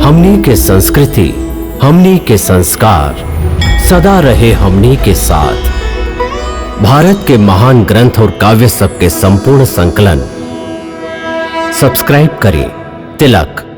हमनी के संस्कृति, हमनी के संस्कार सदा रहे हमनी के साथ। भारत के महान ग्रंथ और काव्य सब के संपूर्ण संकलन सब्सक्राइब करें तिलक।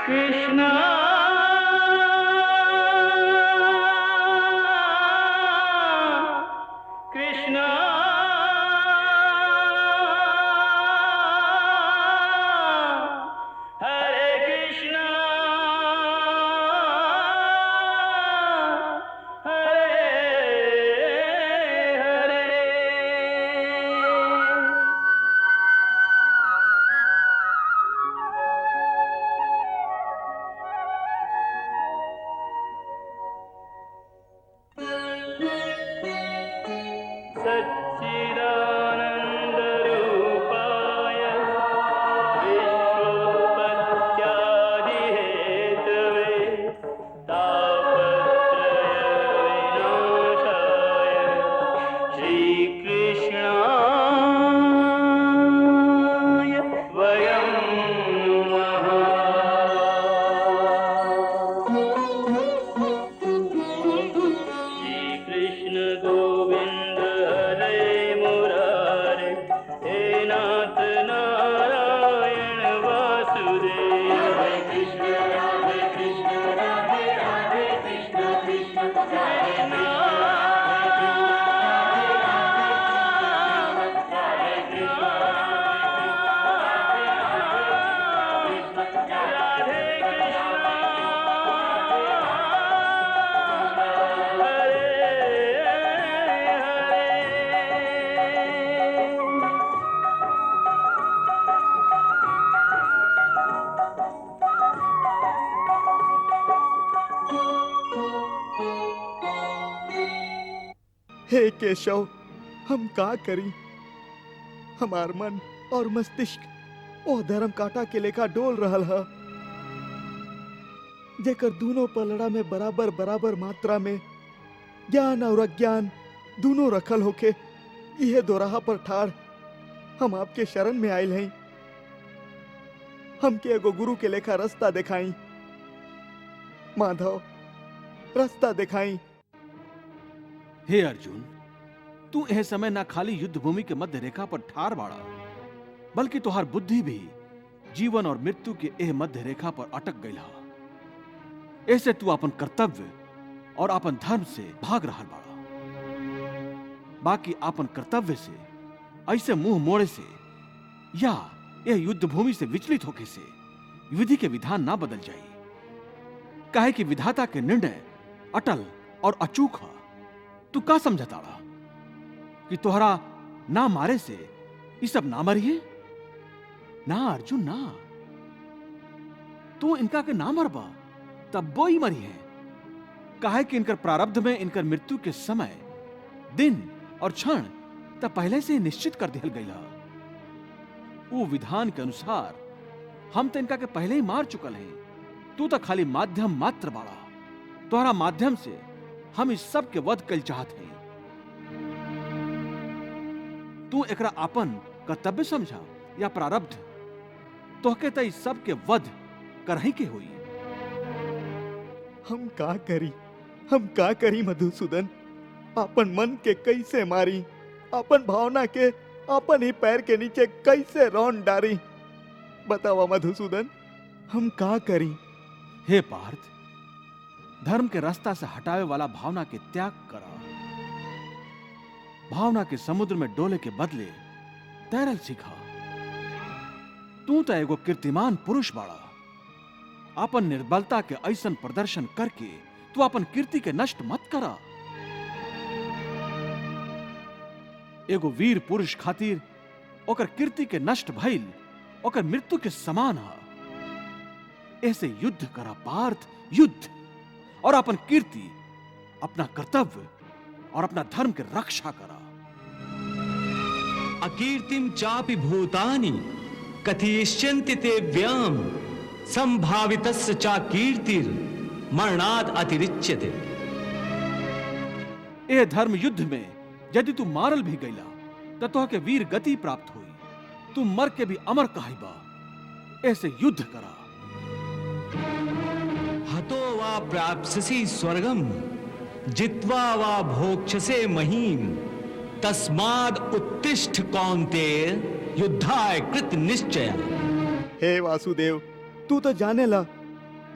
कृष्णा कृष्णा हरे कृष्णा हरे हरे। सच्चिदानन्दरूपाय विश्वोत्पत्त्यादिहेतवे तापत्रयविनाशाय श्रीकृष्णाय वयं नमः। श्रीकृष्ण गोविंद हरे मुरारे, हे नाथ नारायण वासुदेव। हरे कृष्ण राधे कृष्ण कृष्ण कृष्ण हे केशव, हम का करी? हमार मन और मस्तिष्क ओ धर्म काटा के लेखा डोल रहल ह, जेकर दोनों पलड़ा में बराबर बराबर मात्रा में ज्ञान और अज्ञान दोनों रखल होके इहे दोराहा पर ठाड़ हम आपके शरण में आयल हैं। हमके एगो गुरु के लेखा रास्ता दिखाई माधव, रास्ता दिखाई। हे अर्जुन, तू यह समय ना खाली युद्ध भूमि के मध्य रेखा पर ठार बाड़ा, बल्कि तुहार बुद्धि भी जीवन और मृत्यु के एह मध्य रेखा पर अटक गई हा। ऐसे तू अपन कर्तव्य और अपन धर्म से भाग रहा बाड़ा। बाकी अपन कर्तव्य से ऐसे मुंह मोड़े से या यह युद्ध भूमि से विचलित होके से विधि के विधान ना बदल जाई। काहे कि विधाता के निर्णय अटल और अचूक हा। तू का समझताड़ा कि तोहरा ना मारे से ये सब ना मरिए? ना अर्जुन ना, तू इनका के ना मरबा तब वो ही मरी है। काहे कि इनकर प्रारब्ध में इनकर मृत्यु के समय, दिन और क्षण तब पहले से निश्चित कर दिया गया। वो विधान के अनुसार हम तो इनका के पहले ही मार चुकल हैं। तू तो खाली माध्यम मात्र बाड़ा। तोहरा माध्यम से हम इस सब के वध कल चाहत हैं। तू एकरा अपन कर्तव्य समझा या प्रारब्ध? तोहके तो इस सब के वध करही के हुई। हम का करी मधुसूदन? अपन मन के कैसे मारी? अपन भावना के अपन ही पैर के नीचे कैसे रौन डारी? बतावा मधुसूदन, हम का करी? हे पार्थ, धर्म के रास्ता से हटावे वाला भावना के त्याग करा। भावना के समुद्र में डोले के बदले तैरल सीखा। तू तो एगो कीर्तिमान पुरुष बाड़ा। अपन निर्बलता के ऐसन प्रदर्शन करके तू अपन कीर्ति के नष्ट मत करा। एगो वीर पुरुष खातिर ओकर कीर्ति के नष्ट भइल ओकर मृत्यु के समान है। ऐसे युद्ध करा पार्थ, युद्ध, और अपन कीर्ति, अपना कर्तव्य और अपना धर्म की रक्षा करा। अकीर्तिम चापि भूतानि कथयिष्यन्ति ते व्याम संभावितस्य चा कीर्तिर मरणाद अतिरिच्यते। ए धर्म युद्ध में यदि तू मारल भी गईला तो तोह के वीर गति प्राप्त हुई, तू मर के भी अमर कहिबा। ऐसे युद्ध करा। हतो वा प्राप्स्यसि स्वर्गम जित्वा वा भोक्ष्यसे महीम तस्माद उत्तिष्ठ कौन्तेय युद्धाय कृत निश्चय। हे वासुदेव, तू तो जाने ला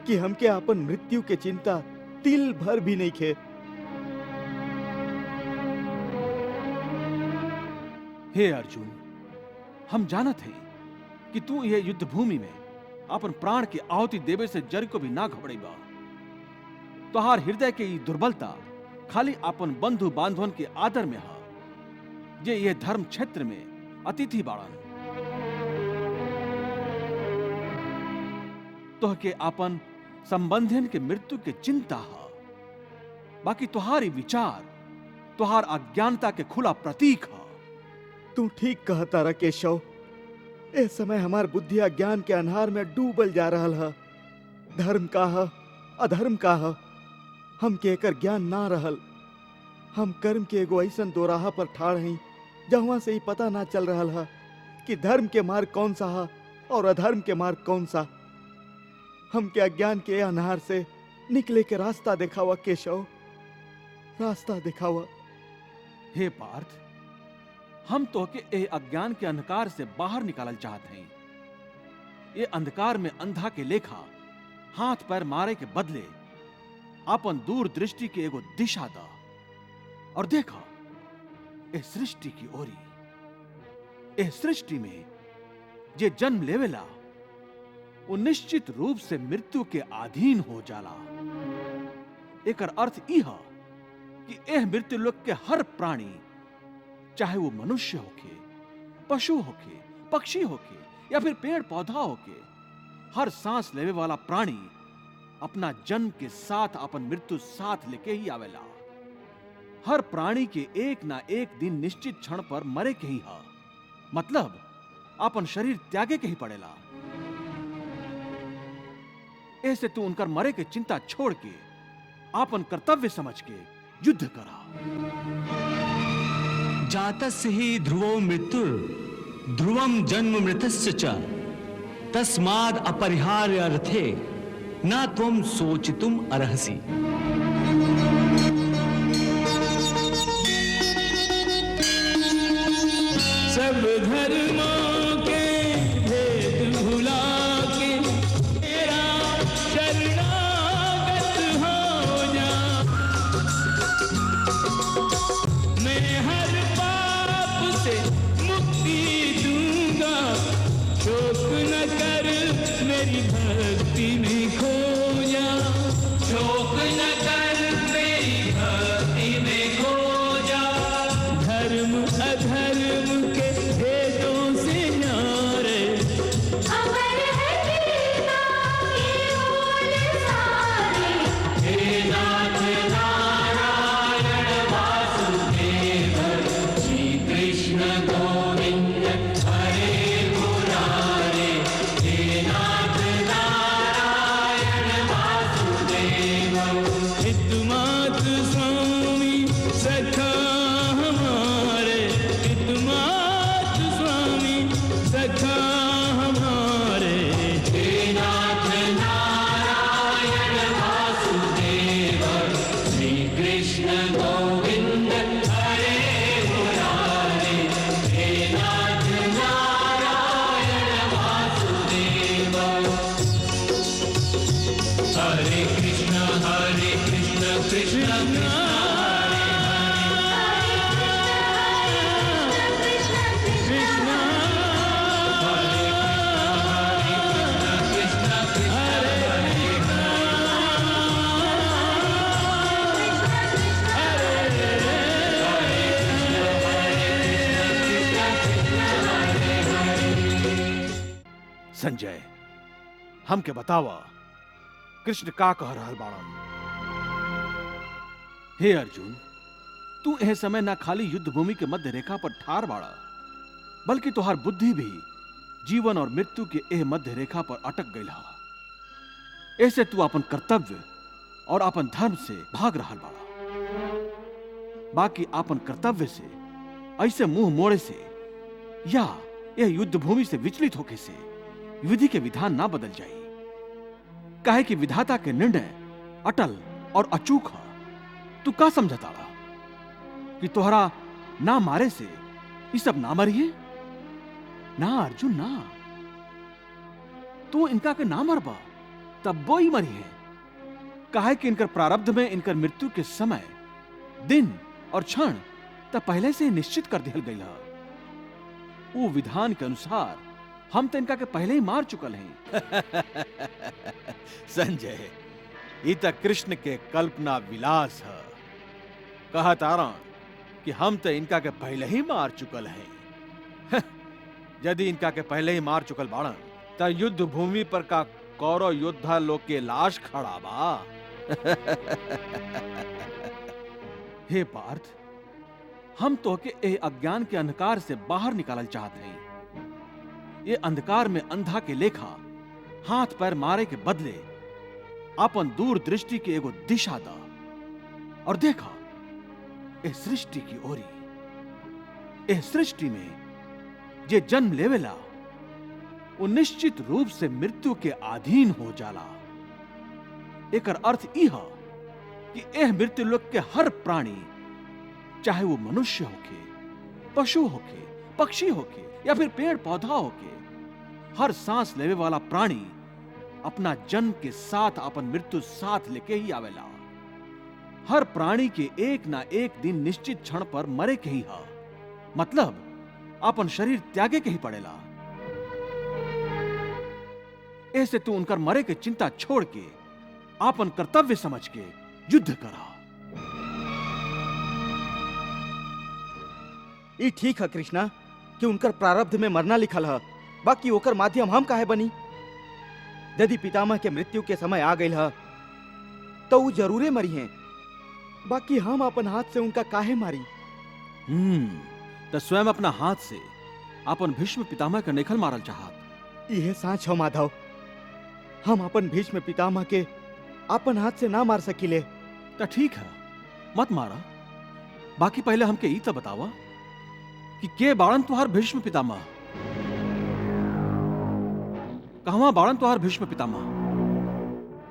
कि हमके अपन मृत्यु के चिंता तिल भर भी नहीं खे। हे अर्जुन, हम जानत हैं कि तू यह युद्ध भूमि में अपन प्राण की आहुति देवे से जर को भी ना घबराइबा। तोहार हृदय के ई दुर्बलता खाली अपन बंधु बांधवन के आदर में हा, जे ये धर्म क्षेत्र में अतिथि बाड़न। तोह के अपन संबंधियन के मृत्यु के चिंता हा, बाकी तोहारी विचार तोहार अज्ञानता के खुला प्रतीक हा। तू ठीक कहता रा केशव। इस समय हमार बुद्धि अज्ञान के अन्हार में डूबल जा रहा है। धर्म का है, अधर्म का है, हम के एकर ज्ञान ना रहल। हम कर्म के एगो ऐसन दोराहा पर ठाड़ हई जहाँ से ही पता ना चल रहा है कि धर्म के मार्ग कौन सा है और अधर्म के मार्ग कौन सा। हम के अज्ञान के अन्हार से निकले के रास्ता दिखावा केशव, रास्ता दिखावा। हे पार्थ, हम तो के ए अज्ञान के अंधकार से बाहर निकालल चाहते हैं। ये अंधकार में अंधा के लेखा हाथ पैर मारे के बदले अपन दूर दृष्टि के एगो दिशा दा और देखा इस सृष्टि की ओरी। इस सृष्टि में जे जन्म लेवेला वो निश्चित रूप से मृत्यु के अधीन हो जाला। एकर अर्थ यह कि एह मृत्यु लोक के हर प्राणी, चाहे वो मनुष्य होके, पशु होके, पक्षी होके या फिर पेड़ पौधा होके, हर सांस लेवे वाला प्राणी अपना जन्म के साथ अपन मृत्यु साथ लेके ही आवेला। हर प्राणी के एक ना एक दिन निश्चित क्षण पर मरे के ही हा, मतलब अपन शरीर त्यागे के ही पड़ेला। ऐसे तू उनकर मरे के चिंता छोड़ के अपन कर्तव्य समझ के युद्ध करा। जातस्य हि ध्रुवो मृत्युर ध्रुवम जन्म मृतस्य च तस्माद अपरिहार्य अर्थे न त्वं सोचितुम अर्हसि। सब धर्मों के भेद भुला के तेरा शरणागत हो जा। मैं हर पाप से मुक्ति दूंगा, शोक न कर मेरी भक्ति में खो जा। शोक न कर मेरी भक्ति में खो जा। धर्म अधर्म के भेदों से न्यारे अमर है गीता के बोल सारे। हे नाथ नारायण वासुदेव श्री कृष्ण गोविंद हरे मुरारे। हे नाथ नारायण वासुदेव हितमात स्वामी सखा हमारे। हितमात स्वामी सखा हमारे। हे नाथ नारायण वासुदेव श्री कृष्ण गोविंद हरे मुरारे। हे नाथ नारायण वासुदेव। हरे कृष्ण कृष्ण कृष्ण कृष्ण हरे कृष्ण हरे संजय, हमके बतावा कृष्ण का कह रहल बाड़न। हे अर्जुन, तू एह समय ना खाली युद्ध भूमि के मध्य रेखा पर ठार बाड़ा, बल्कि तुहार बुद्धि भी जीवन और मृत्यु के एह मध्य रेखा पर अटक गई हा। ऐसे तू अपन कर्तव्य और अपन धर्म से भाग रहल बाड़ा। बाकी अपन कर्तव्य से ऐसे मुंह मोड़े से या यह युद्ध भूमि से विचलित होके से विधि के विधान ना बदल जाई। काहे कि विधाता के निर्णय अटल और अचूक है। तू का समझता रहा कि तोहरा ना मारे से ये सब ना मरिए? ना अर्जुन ना, तू इनका के ना मरबा तब वो ही मरिए। काहे कि इनकर प्रारब्ध में इनकर मृत्यु के समय दिन और क्षण तब पहले से ही निश्चित कर दिया गई है। वो विधान के अनुसार हम तो इनका के पहले ही मार चुकल हैं। संजय, ये तक कृष्ण के कल्पना विलास है। कहा तारण कि हम तो इनका के पहले ही मार चुकल हैं। यदि इनका के पहले ही मार चुकल बाड़न तो युद्ध भूमि पर का कौरव योद्धा लोग के लाश खड़ा बा। हे पार्थ, हम तो के ए अज्ञान के अंधकार से बाहर निकालल चाहते हैं। ये अंधकार में अंधा के लेखा हाथ पैर मारे के बदले अपन दूर दृष्टि के एगो दिशा दा और देखा इस सृष्टि की ओरी। इस सृष्टि में जे जन्म लेवेला वो निश्चित रूप से मृत्यु के अधीन हो जाला। एकर अर्थ यह कि एह मृत्यु लोक के हर प्राणी, चाहे वो मनुष्य होके, पशु होके, पक्षी होके या फिर पेड़ पौधा होके, हर सांस लेवे वाला प्राणी अपना जन्म के साथ अपन मृत्यु साथ लेके ही आवेला। हर प्राणी के एक ना एक दिन निश्चित क्षण पर मरे के ही हा, मतलब अपन शरीर त्यागे के ही पड़ेला। ऐसे तू उनकर मरे के चिंता छोड़ के अपन कर्तव्य समझ के युद्ध करा। ये ठीक है कृष्णा कि उनकर प्रारब्ध में मरना लिखल है, बाकी ओकर माध्यम हम काहे बनी? यदि पितामह के मृत्यु के समय आ गई है तो वो जरूरे मरी हैं, बाकी हम अपन हाथ से उनका काहे मारी? तो स्वयं अपना हाथ से अपन भीष्म पितामह के निखल मारल चाहत। यह साँच हो माधव, हम अपन भीष्म पितामह के अपन हाथ से ना मार सकिले। तो ठीक है, मत मारा। बाकी पहले हमके ई तो बतावा कि के बाड़न तुहार भीष्म पितामह? कहवा बाड़न तुहार भीष्म पितामह?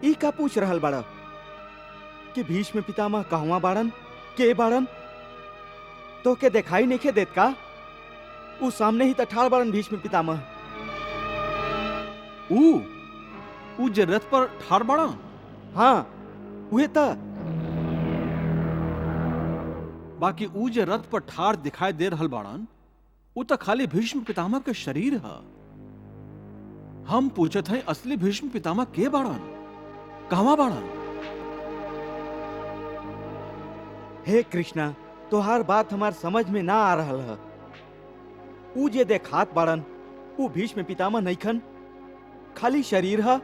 ई का पूछ रहल बाड़ा कि भीष्म पितामह कहवा बाड़न, के बाड़न? तो के दिखाई नहीं देत का? उ सामने ही ठाड़ बाड़न भीष्म पितामह। ऊ जे रथ पर ठाड़ बाड़न? हाँ उहे ता। बाकी ऊ जे रथ पर ठाड़ दिखाई दे रहल बाड़न ऊ तो खाली भीष्म पितामह के शरीर है। हम पूछत हैं असली भीष्म पितामह के बाड़न, कहवा बाड़न? हे कृष्णा, तोहार बात हमार समझ में ना आ रहल है। ऊ जे देखात बाड़न ऊ भीष्म पितामह नइखन, खाली शरीर है।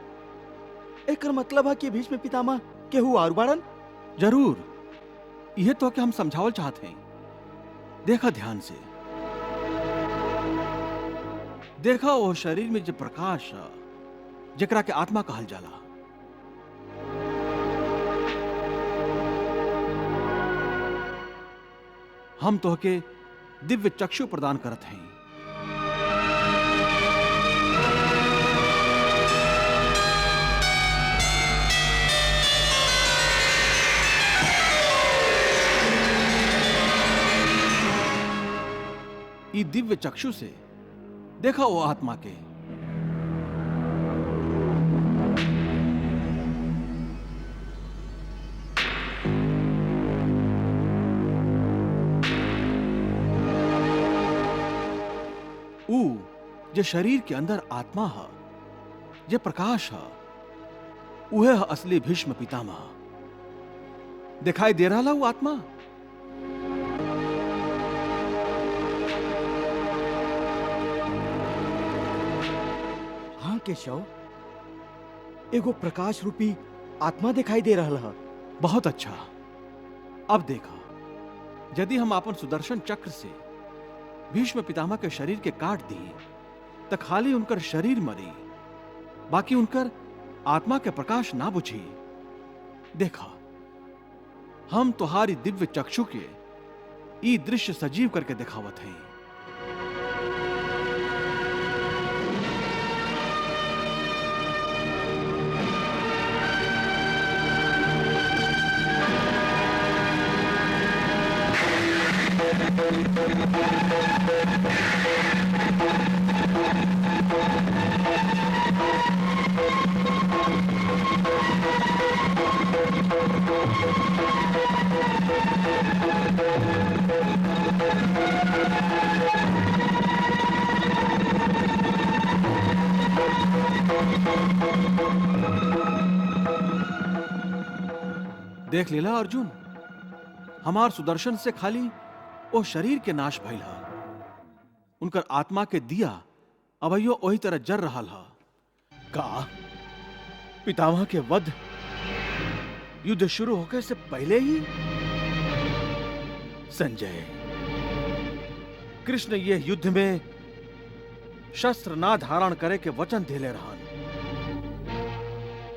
एकर मतलब है कि भीष्म पितामह केहू और बाड़न? जरूर, यह तो कि हम समझावल चाहते हैं। देखा ध्यान से, देखा वो शरीर में जो प्रकाश है जकरा के आत्मा कहल जाला। हम तो के दिव्य चक्षु प्रदान करत हैं। ई दिव्य चक्षु से देखा वो आत्मा के। ऊ जे शरीर के अंदर आत्मा है, जे प्रकाश है, उहे है असली भीष्म पितामह। दिखाई दे रहा वो आत्मा? हाँ केशव, एगो प्रकाश रूपी आत्मा दिखाई दे रहल ह। बहुत अच्छा। अब देखा, यदि हम अपन सुदर्शन चक्र से भीष्म पितामह के शरीर के काट दी तो खाली उनकर शरीर मरी, बाकी उनकर आत्मा के प्रकाश ना बुझी। देखा, हम तुम्हारी दिव्य चक्षु के ई दृश्य सजीव करके दिखावत है। देख लेला अर्जुन, हमार सुदर्शन से खाली वो शरीर के नाश भइल हा, उनकर आत्मा के दिया अबैयो वही तरह जर रहा हा। का पितामह के वध युद्ध शुरू होने से पहले ही? संजय, कृष्ण ये युद्ध में शस्त्र ना धारण करे के वचन दिले रहन,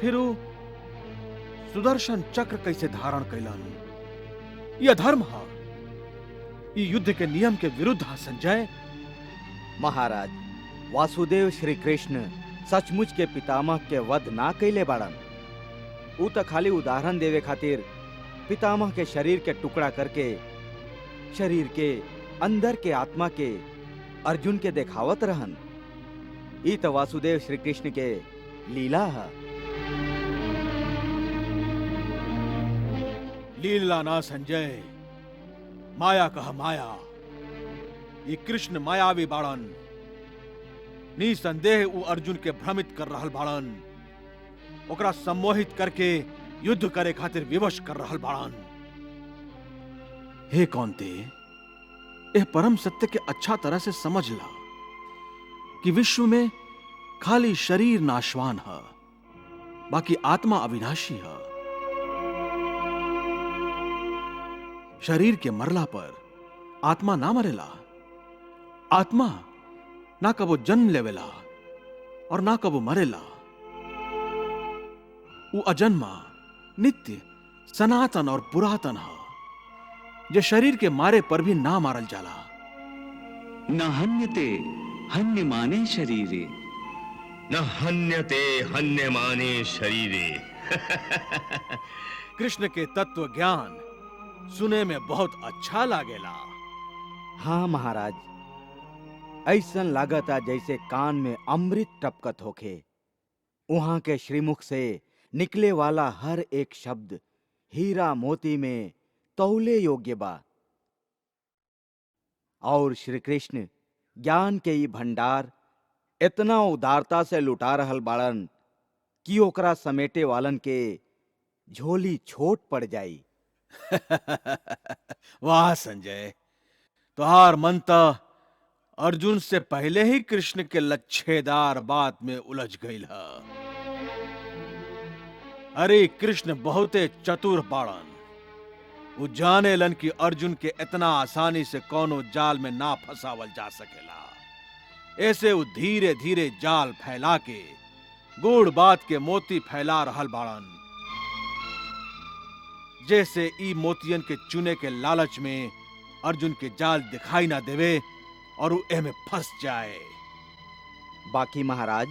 फिर वो सुदर्शन चक्र कैसे धारण कैलन? यह धर्म है, ये युद्ध के नियम के विरुद्ध है संजय। महाराज, वासुदेव श्री कृष्ण सचमुच के पितामह के वध ना कैले बाड़न। ऊ तो खाली उदाहरण देवे खातिर पितामह के शरीर के टुकड़ा करके शरीर के अंदर के आत्मा के अर्जुन के देखावत रहन। ई तो वासुदेव श्री कृष्ण के लीला है। लीला ना संजय, माया कह माया। ये कृष्ण मायावी बाड़न, निसंदेह वो अर्जुन के भ्रमित कर रहल बाड़न, ओकरा सम्मोहित करके युद्ध करे खातिर विवश कर रहल बाड़न। हे कौनते, यह परम सत्य के अच्छा तरह से समझ ला कि विश्व में खाली शरीर नाशवान है, बाकी आत्मा अविनाशी है। शरीर के मरला पर आत्मा ना मरेला। आत्मा ना कबो जन्म लेवेला और ना कबो मरेला। वो अजन्मा, नित्य, सनातन और पुरातन है, जो शरीर के मारे पर भी ना मारल जाला। न हन्यते हन्यमाने शरीरे, न हन्यते हन्यमाने शरीरे। कृष्ण के तत्व ज्ञान सुने में बहुत अच्छा लागेला। हाँ महाराज, ऐसन लागता जैसे कान में अमृत टपकत होखे। वहां के श्रीमुख से निकले वाला हर एक शब्द हीरा मोती में तौले योग्य बा। और श्री कृष्ण ज्ञान के ई भंडार इतना उदारता से लुटा रहल बाड़न कि ओकरा समेटे वालन के झोली छोट पड़ जाई। वाह संजय, तुहार मन तो अर्जुन से पहले ही कृष्ण के लच्छेदार बात में उलझ गईल है। अरे कृष्ण बहुते चतुर बाड़न, वो जाने लन कि अर्जुन के इतना आसानी से कोनो जाल में ना फंसावल जा सकेला। ऐसे वो धीरे धीरे जाल फैला के गूढ़ बात के मोती फैला रहल बाड़न। जैसे ई मोतियन के चुने के लालच में अर्जुन के जाल दिखाई ना देवे और वो एमे फंस जाए। बाकी महाराज,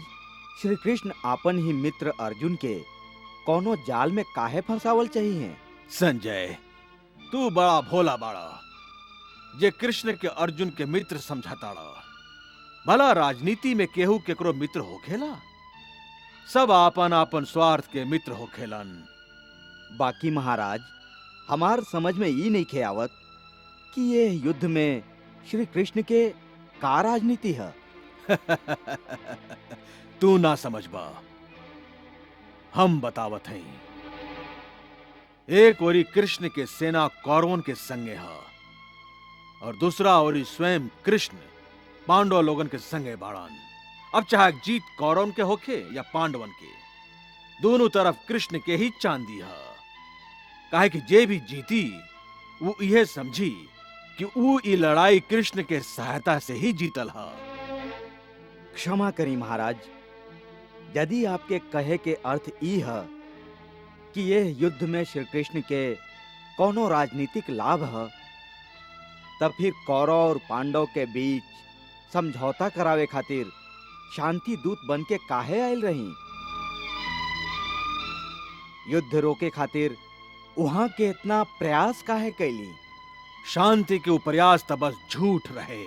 श्री कृष्ण आपन ही मित्र अर्जुन के कोनो जाल में काहे फंसावल चाहिए? संजय, तू बड़ा भोला बाड़ा, जे कृष्ण के अर्जुन के मित्र समझाताड़ा। भला राजनीति में केहू केकरो मित्र होखेला? सब आपन आपन स्वार्थ के मित्र होखेलन। बाकी महाराज, हमार समझ में ई नहीं खे आवत कि ये युद्ध में श्री कृष्ण के का राजनीति है। तू ना समझबा, हम बतावत हैं। एक ओरी कृष्ण के सेना कौरवन के संगे है और दूसरा ओरी स्वयं कृष्ण पांडव लोगन के संगे बाड़न। अब चाहे जीत कौरवन के होखे या पांडवन के, दोनों तरफ कृष्ण के ही चांदी है। काहे कि जे भी जीती वो यह समझी कि वो ई लड़ाई कृष्ण के सहायता से ही जीतल है। क्षमा करी महाराज, यदि आपके कहे के अर्थ ई है कि यह युद्ध में श्री कृष्ण के कोनो राजनीतिक लाभ है, तब फिर कौरव और पांडव के बीच समझौता करावे खातिर शांति दूत बन के काहे आयल रही? युद्ध रोके खातिर वहां के इतना प्रयास काहे कैली? शांति के प्रयास तो बस झूठ रहे,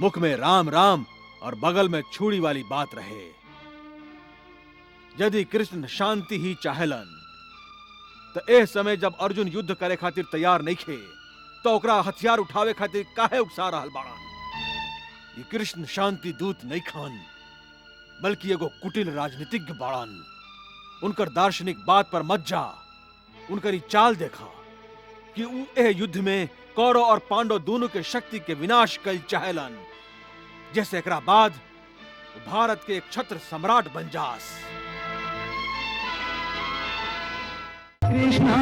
मुख में राम राम और बगल में छुरी वाली बात रहे। यदि कृष्ण शांति ही चाहेलन तो ए समय जब अर्जुन युद्ध करे खातिर तैयार नहीं खे तो ओकरा हथियार उठावे खातिर काहे उकसा रहल बाड़न? ये कृष्ण शांति दूत नहीं खान बल्कि एगो कुटिल राजनीतिज्ञ बाड़न। उनकर दार्शनिक बात पर मत जा, उनकर चाल देखा कि उ ए युद्ध में कौरव और पांडव दोनों के शक्ति के विनाश कल चाहेलन, जैसे एकरा बाद भारत के एक छत्र सम्राट बन जास। कृष्णा